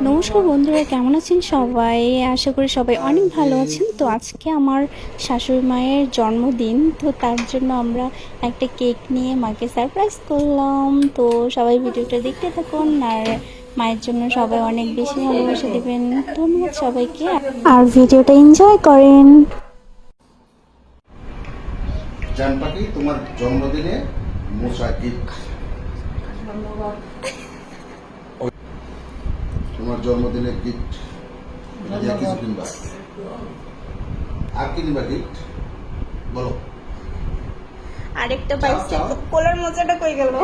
নমস্কার বন্ধুরা, কেমন আছেন সবাই? আশা করি সবাই অনেক ভালো আছেন। তো আজকে আমার শাশুড়ি মায়ের জন্মদিন, তো তার জন্য আমরা একটা কেক নিয়ে মাকে সারপ্রাইজ করলাম। তো সবাই ভিডিওটা দেখতে থাকুন, আর মায়ের জন্য সবাই অনেক বেশি ভালোবাসা দিবেন। ধন্যবাদ সবাইকে, আর ভিডিওটা এনজয় করেন। জান পাখি, তোমার জন্মদিনে মশা গিফট। তোমার জন্মদিনে গিফট কিছু কিনবা, আর কি কিনবা গিফট বলো? আরেকটা পাইছি, কোলার মজাটা কই গেল?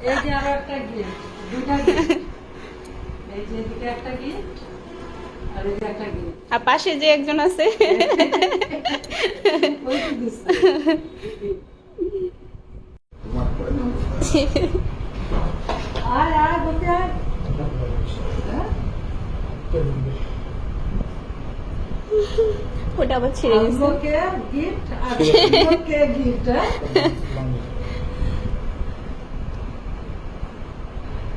এই যে আরো একটা গিফট, দুইটা গিফট, এই যে এদিকে একটা গিফট আর এই যে একটা গিফট, আর পাশে যে একজন আছে ওই তো দিছে। তোমার করে না আয় আয় বলতে আয়। হ্যাঁ? ওটা আবার ছিঁড়ে গেছে। আম্মুকে গিফট আর আম্মুকে গিফট, হ্যাঁ?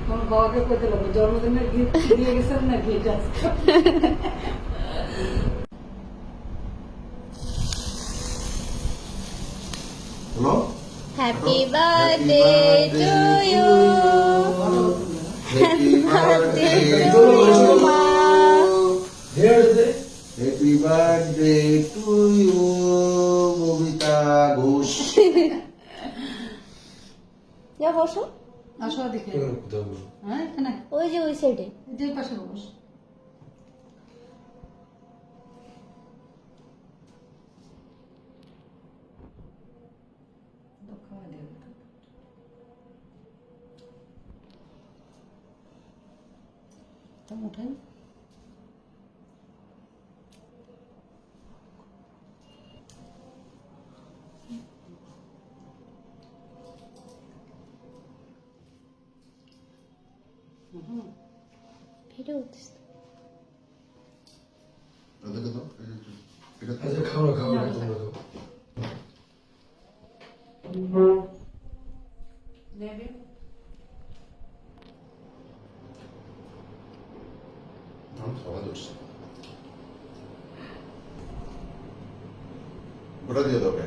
তোমার বাবাকে কইতে লাগবে জন্মদিনের গিফট দিয়ে গেছেন না গিফট আছে। Hello, happy birthday to you, happy birthday to মা। Happy birthday to you Babita Ghosh. যা বসো, আসো দেখে। হ্যাঁ এখানে ওই যে ওই সাইডে। এই যে পাশে বস। উঠেন ভিডিও করতেছি। ওদেরকে দাও, এটা আচ্ছা খাও না, খাও না, তোমরা খাও। নেবে আমি খাওয়া ধরছি, ওটা দিয়ে দেবে।